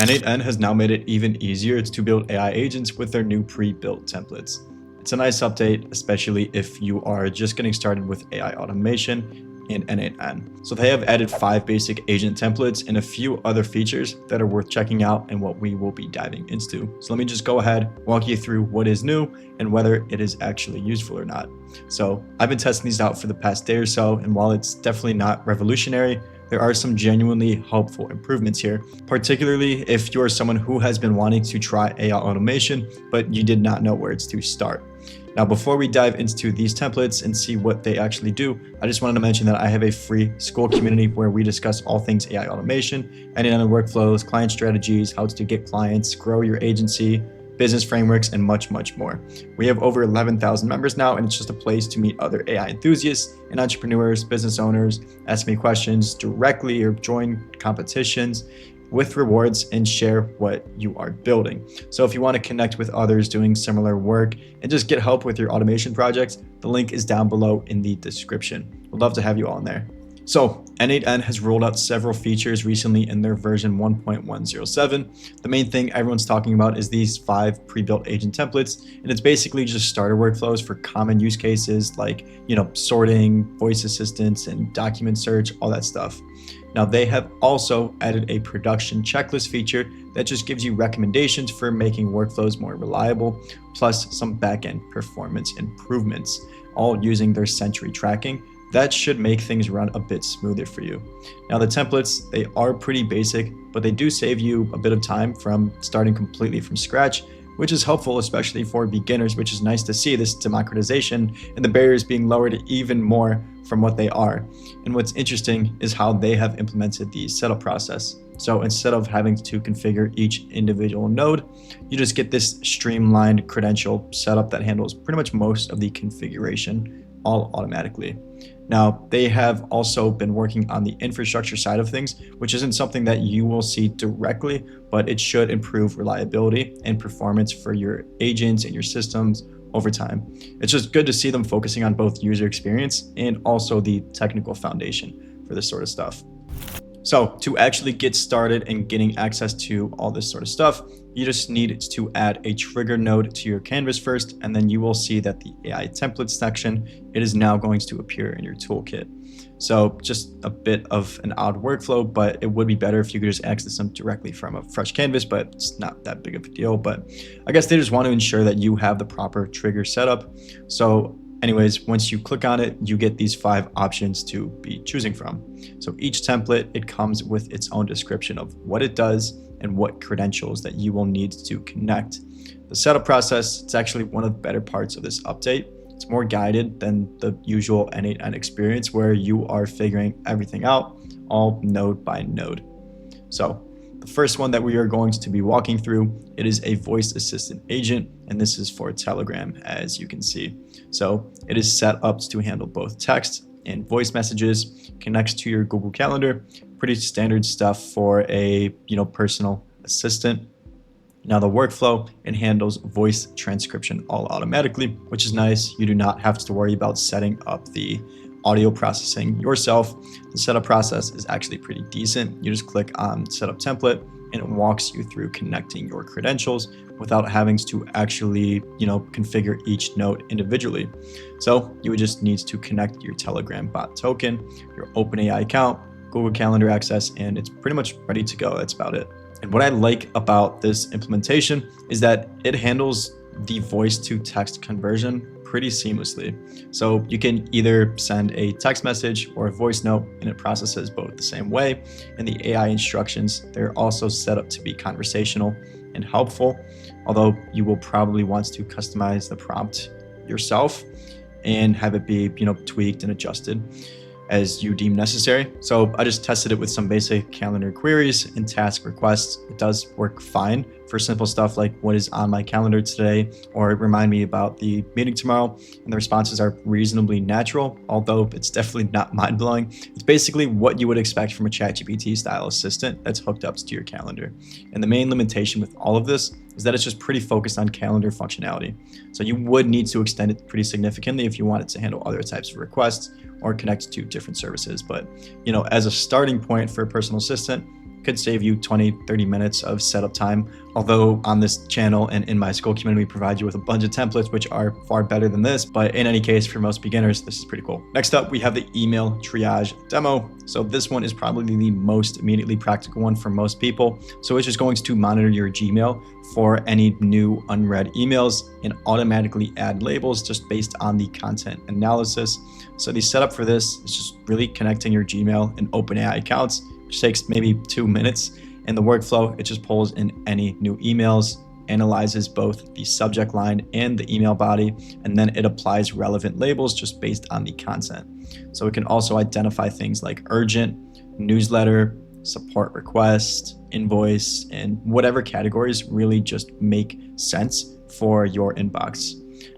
n8n has now made it even easier to build AI agents with their new pre-built templates. It's a nice update, especially if you are just getting started with AI automation in n8n. So they have added 5 basic agent templates and a few other features that are worth checking out and what we will be diving into. So let me just go ahead, walk you through what is new and whether it is actually useful or not. So I've been testing these out for the past day or so, and while it's definitely not revolutionary, there are some genuinely helpful improvements here, particularly if you're someone who has been wanting to try AI automation, but you did not know where to start. Now, before we dive into these templates and see what they actually do, I just wanted to mention that I have a free school community where we discuss all things AI automation, end-to-end workflows, client strategies, how to get clients, grow your agency, business frameworks, and much, much more. We have over 11,000 members now, and it's just a place to meet other AI enthusiasts and entrepreneurs, business owners, ask me questions directly or join competitions with rewards and share what you are building. So if you want to connect with others doing similar work and just get help with your automation projects, the link is down below in the description. We'd love to have you all in there. So n8n has rolled out several features recently in their version 1.107. The main thing everyone's talking about is these 5 pre-built agent templates, and it's basically just starter workflows for common use cases like, sorting, voice assistants, and document search, all that stuff. Now, they have also added a production checklist feature that just gives you recommendations for making workflows more reliable, plus some backend performance improvements, all using their Sentry tracking. That should make things run a bit smoother for you. Now, the templates, they are pretty basic, but they do save you a bit of time from starting completely from scratch, which is helpful, especially for beginners, which is nice to see this democratization and the barriers being lowered even more from what they are. And what's interesting is how they have implemented the setup process. So instead of having to configure each individual node, you just get this streamlined credential setup that handles pretty much most of the configuration all automatically. Now, they have also been working on the infrastructure side of things, which isn't something that you will see directly, but it should improve reliability and performance for your agents and your systems over time. It's just good to see them focusing on both user experience and also the technical foundation for this sort of stuff. So to actually get started and getting access to all this sort of stuff, you just need to add a trigger node to your canvas first, and then you will see that the AI templates section, it is now going to appear in your toolkit. So just a bit of an odd workflow, but it would be better if you could just access them directly from a fresh canvas, but it's not that big of a deal. But I guess they just want to ensure that you have the proper trigger setup. So anyways, once you click on it, you get these 5 options to be choosing from. So each template, it comes with its own description of what it does and what credentials that you will need to connect. The setup process, it's actually one of the better parts of this update. It's more guided than the usual n8n experience where you are figuring everything out, all node by node. So the first one that we are going to be walking through, it is a voice assistant agent, and this is for Telegram, as you can see. So it is set up to handle both text and voice messages, connects to your Google Calendar, pretty standard stuff for a personal assistant. Now the workflow, it handles voice transcription all automatically, which is nice. You do not have to worry about setting up the audio processing yourself. The setup process is actually pretty decent. You just click on setup template and it walks you through connecting your credentials without having to actually, configure each node individually. So you would just need to connect your Telegram bot token, your OpenAI account, Google Calendar access, and it's pretty much ready to go. That's about it. And what I like about this implementation is that it handles the voice to text conversion pretty seamlessly. So you can either send a text message or a voice note and it processes both the same way. And the AI instructions, they're also set up to be conversational and helpful, although you will probably want to customize the prompt yourself and have it be, tweaked and adjusted as you deem necessary. So I just tested it with some basic calendar queries and task requests. It does work fine for simple stuff like what is on my calendar today, or remind me about the meeting tomorrow. And the responses are reasonably natural, although it's definitely not mind-blowing. It's basically what you would expect from a ChatGPT style assistant that's hooked up to your calendar. And the main limitation with all of this is that it's just pretty focused on calendar functionality. So you would need to extend it pretty significantly if you wanted to handle other types of requests or connect to different services. But, as a starting point for a personal assistant, could save you 20, 30 minutes of setup time. Although on this channel and in my school community, we provide you with a bunch of templates, which are far better than this. But in any case, for most beginners, this is pretty cool. Next up, we have the email triage demo. So this one is probably the most immediately practical one for most people. So it's just going to monitor your Gmail for any new unread emails and automatically add labels just based on the content analysis. So the setup for this is just really connecting your Gmail and OpenAI accounts, which takes maybe 2 minutes. In the workflow, it just pulls in any new emails, analyzes both the subject line and the email body, and then it applies relevant labels just based on the content. So it can also identify things like urgent, newsletter, support request, invoice, and whatever categories really just make sense for your inbox.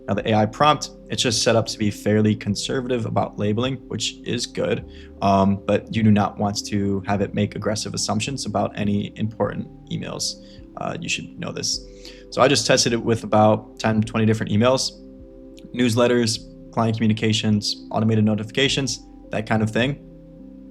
Now the AI prompt, it's just set up to be fairly conservative about labeling, which is good, but you do not want to have it make aggressive assumptions about any important emails. You should know this. So I just tested it with about 10, 20 different emails, newsletters, client communications, automated notifications, that kind of thing.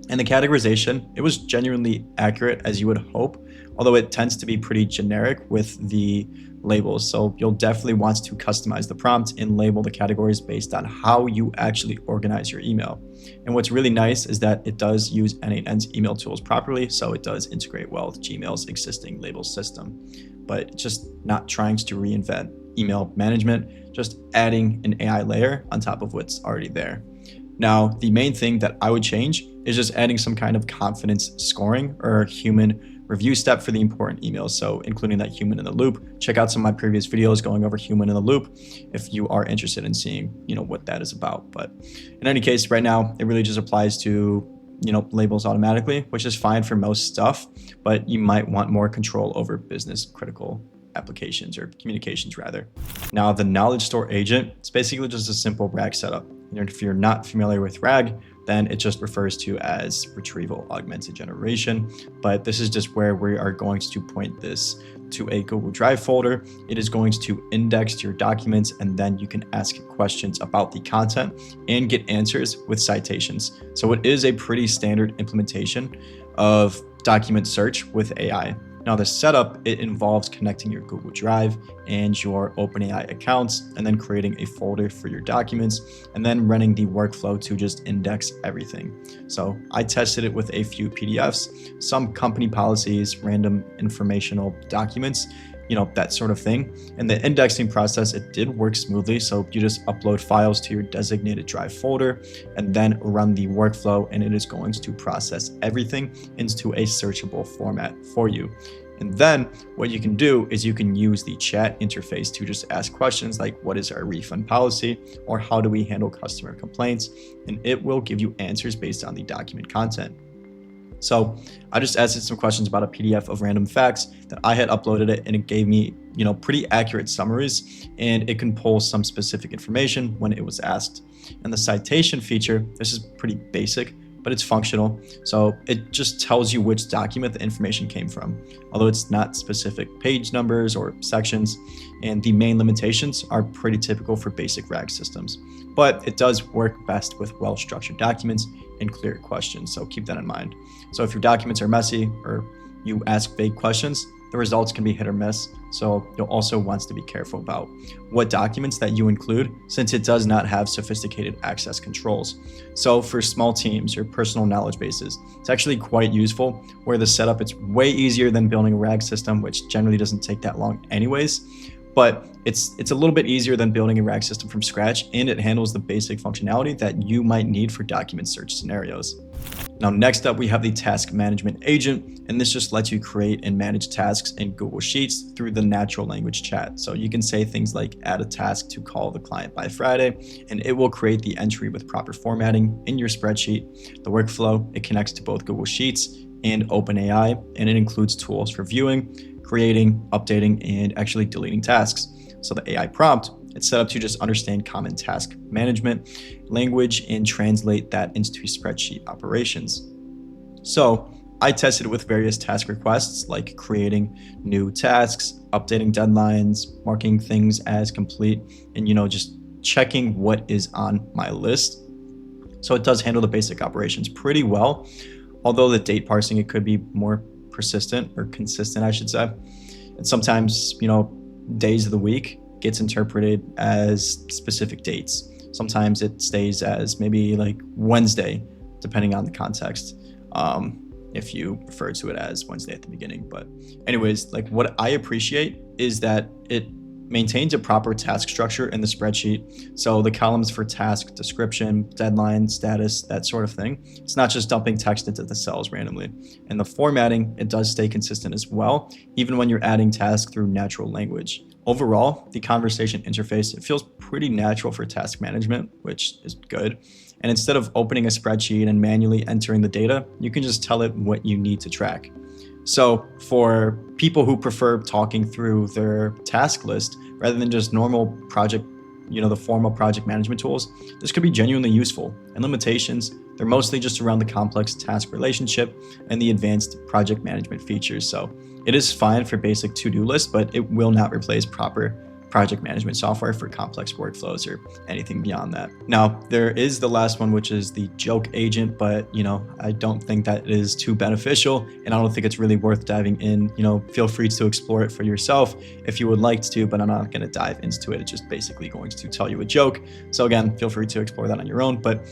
And the categorization, it was genuinely accurate as you would hope, although it tends to be pretty generic with the labels. So you'll definitely want to customize the prompt and label the categories based on how you actually organize your email. And what's really nice is that it does use n8n's email tools properly, so it does integrate well with Gmail's existing label system. But just not trying to reinvent email management, just adding an AI layer on top of what's already there. Now, the main thing that I would change is just adding some kind of confidence scoring or human review step for the important emails. So including that human in the loop. Check out some of my previous videos going over human in the loop if you are interested in seeing, what that is about. But in any case, right now, it really just applies to, labels automatically, which is fine for most stuff, but you might want more control over business critical applications or communications rather. Now the knowledge store agent, it's basically just a simple RAG setup. And if you're not familiar with RAG, then it just refers to as retrieval augmented generation. But this is just where we are going to point this to a Google Drive folder. It is going to index your documents, and then you can ask questions about the content and get answers with citations. So it is a pretty standard implementation of document search with AI. Now the setup, it involves connecting your Google Drive and your OpenAI accounts, and then creating a folder for your documents, and then running the workflow to just index everything. So I tested it with a few PDFs, some company policies, random informational documents, that sort of thing. And the indexing process, it did work smoothly. So you just upload files to your designated Drive folder and then run the workflow, and it is going to process everything into a searchable format for you. And then what you can do is you can use the chat interface to just ask questions like, what is our refund policy? Or how do we handle customer complaints? And it will give you answers based on the document content. So I just asked it some questions about a PDF of random facts that I had uploaded it, and it gave me, pretty accurate summaries, and it can pull some specific information when it was asked. And the citation feature, this is pretty basic, but it's functional. So it just tells you which document the information came from, although it's not specific page numbers or sections. And the main limitations are pretty typical for basic RAG systems, but it does work best with well-structured documents and clear questions. So keep that in mind. So if your documents are messy or you ask vague questions, the results can be hit or miss. So you'll also want to be careful about what documents that you include, since it does not have sophisticated access controls. So for small teams or personal knowledge bases, it's actually quite useful, where the setup, it's way easier than building a RAG system, which generally doesn't take that long anyways. But it's a little bit easier than building a RAG system from scratch, and it handles the basic functionality that you might need for document search scenarios. Now, next up, we have the task management agent, and this just lets you create and manage tasks in Google Sheets through the natural language chat. So you can say things like add a task to call the client by Friday, and it will create the entry with proper formatting in your spreadsheet. The workflow, it connects to both Google Sheets and OpenAI, and it includes tools for viewing, creating, updating, and actually deleting tasks. So the AI prompt, it's set up to just understand common task management language and translate that into spreadsheet operations. So I tested it with various task requests, like creating new tasks, updating deadlines, marking things as complete, and just checking what is on my list. So it does handle the basic operations pretty well, although the date parsing, it could be more persistent or consistent, I should say. And sometimes, days of the week gets interpreted as specific dates. Sometimes it stays as maybe like Wednesday, depending on the context. If you refer to it as Wednesday at the beginning. But anyways, like what I appreciate is that it maintains a proper task structure in the spreadsheet. So the columns for task description, deadline, status, that sort of thing. It's not just dumping text into the cells randomly. And the formatting, it does stay consistent as well, even when you're adding tasks through natural language. Overall, the conversation interface, it feels pretty natural for task management, which is good. And instead of opening a spreadsheet and manually entering the data, you can just tell it what you need to track. So for people who prefer talking through their task list rather than just normal project, the formal project management tools, this could be genuinely useful. And limitations, they're mostly just around the complex task relationship and the advanced project management features. So it is fine for basic to-do lists, but it will not replace proper project management software for complex workflows or anything beyond that. Now, there is the last one, which is the joke agent, but I don't think that is too beneficial, and I don't think it's really worth diving in. Feel free to explore it for yourself if you would like to, but I'm not going to dive into it. It's just basically going to tell you a joke. So again, feel free to explore that on your own. But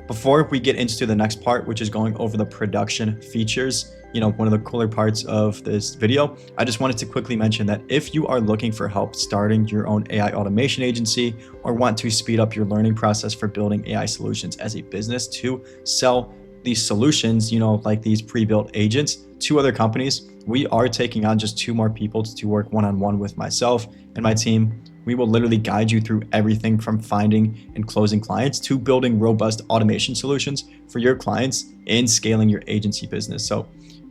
before we get into the next part, which is going over the production features, one of the cooler parts of this video, I just wanted to quickly mention that if you are looking for help starting your own AI automation agency or want to speed up your learning process for building AI solutions as a business to sell these solutions, like these pre-built agents to other companies, we are taking on just 2 more people to work one-on-one with myself and my team. We will literally guide you through everything from finding and closing clients to building robust automation solutions for your clients and scaling your agency business. So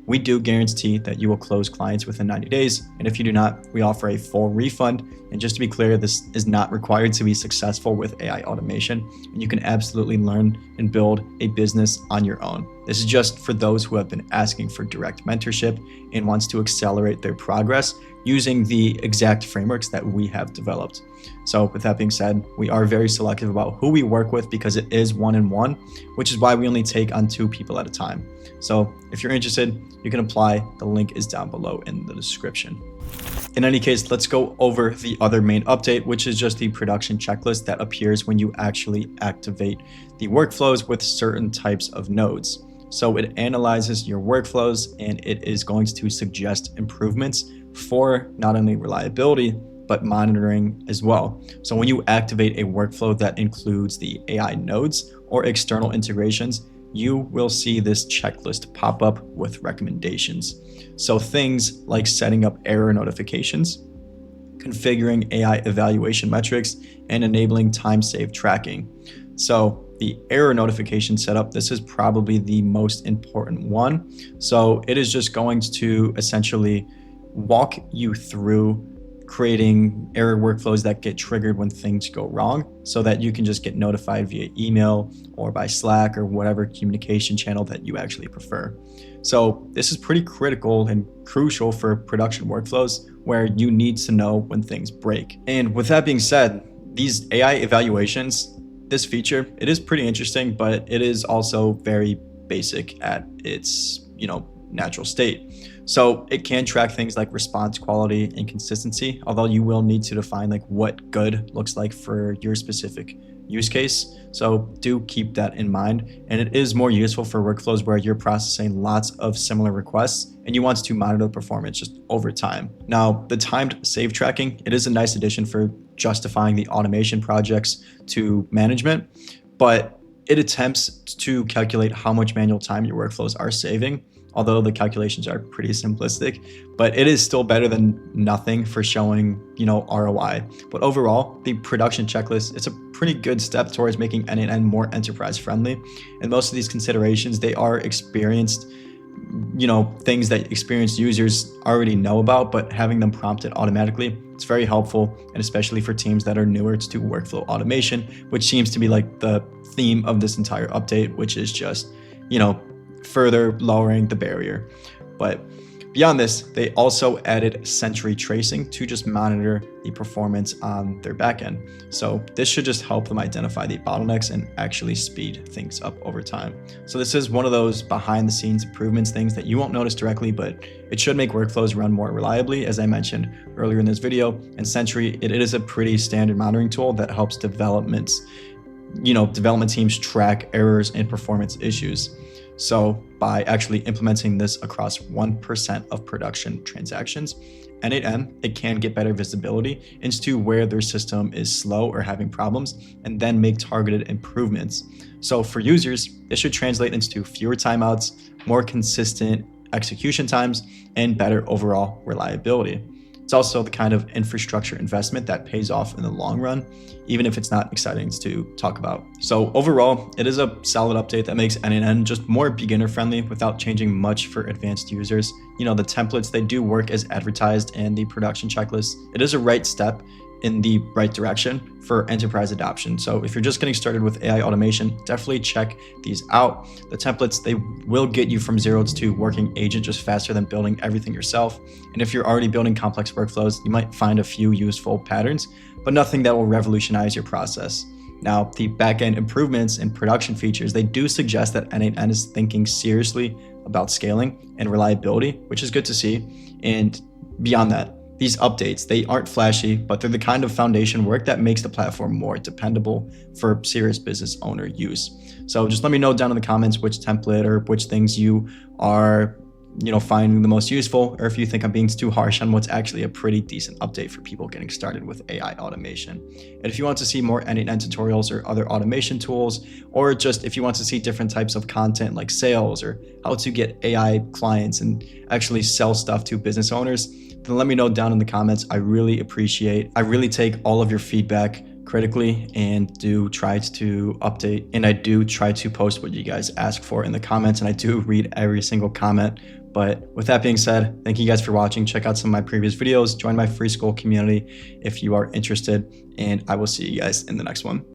we do guarantee that you will close clients within 90 days. And if you do not, we offer a full refund. And just to be clear, this is not required to be successful with AI automation. And you can absolutely learn and build a business on your own. This is just for those who have been asking for direct mentorship and wants to accelerate their progress using the exact frameworks that we have developed. So with that being said, we are very selective about who we work with because it is one-on-one, which is why we only take on 2 people at a time. So if you're interested, you can apply. The link is down below in the description. In any case, let's go over the other main update, which is just the production checklist that appears when you actually activate the workflows with certain types of nodes. So it analyzes your workflows and it is going to suggest improvements for not only reliability, but monitoring as well. So when you activate a workflow that includes the AI nodes or external integrations, you will see this checklist pop up with recommendations. So things like setting up error notifications, configuring AI evaluation metrics, and enabling time-saved tracking. So the error notification setup, this is probably the most important one. So it is just going to essentially walk you through creating error workflows that get triggered when things go wrong so that you can just get notified via email or by Slack or whatever communication channel that you actually prefer. So this is pretty critical and crucial for production workflows where you need to know when things break. And with that being said, these AI evaluations, this feature, it is pretty interesting, but it is also very basic at its, natural state. So it can track things like response quality and consistency, although you will need to define like what good looks like for your specific use case. So do keep that in mind. And it is more useful for workflows where you're processing lots of similar requests and you want to monitor the performance just over time. Now, the timed save tracking, it is a nice addition for justifying the automation projects to management, but it attempts to calculate how much manual time your workflows are saving. Although the calculations are pretty simplistic, but it is still better than nothing for showing, ROI. But overall, the production checklist, it's a pretty good step towards making n8n more enterprise friendly. And most of these considerations, they are experienced, things that experienced users already know about, but having them prompted automatically, it's very helpful. And especially for teams that are newer to workflow automation, which seems to be like the theme of this entire update, which is just, further lowering the barrier. But Beyond this, they also added Sentry tracing to just monitor the performance on their backend. So this should just help them identify the bottlenecks and actually speed things up over time. So this is one of those behind the scenes improvements things that you won't notice directly, but it should make workflows run more reliably, as I mentioned earlier in this video. And Sentry, it is a pretty standard monitoring tool that helps development teams track errors and performance issues. So by actually implementing this across 1% of production transactions, n8n, it can get better visibility into where their system is slow or having problems, and then make targeted improvements. So for users, this should translate into fewer timeouts, more consistent execution times, and better overall reliability. It's also the kind of infrastructure investment that pays off in the long run, even if it's not exciting to talk about. So overall, it is a solid update that makes n8n just more beginner friendly without changing much for advanced users. The templates, they do work as advertised, and the production checklist, it is a right step in the right direction for enterprise adoption. So if you're just getting started with AI automation, definitely check these out. The templates, they will get you from 0 to working agent just faster than building everything yourself. And if you're already building complex workflows, you might find a few useful patterns, but nothing that will revolutionize your process. Now, the backend improvements and production features, they do suggest that n8n is thinking seriously about scaling and reliability, which is good to see. And beyond that, these updates, they aren't flashy, but they're the kind of foundation work that makes the platform more dependable for serious business owner use. So just let me know down in the comments which template or which things you are finding the most useful, or if you think I'm being too harsh on what's actually a pretty decent update for people getting started with AI automation. And if you want to see more n8n tutorials or other automation tools, or just if you want to see different types of content like sales or how to get AI clients and actually sell stuff to business owners, then let me know down in the comments. I really take all of your feedback critically and do try to update, and I do try to post what you guys ask for in the comments, and I do read every single comment. But with that being said, thank you guys for watching. Check out some of my previous videos, join my free school community if you are interested, and I will see you guys in the next one.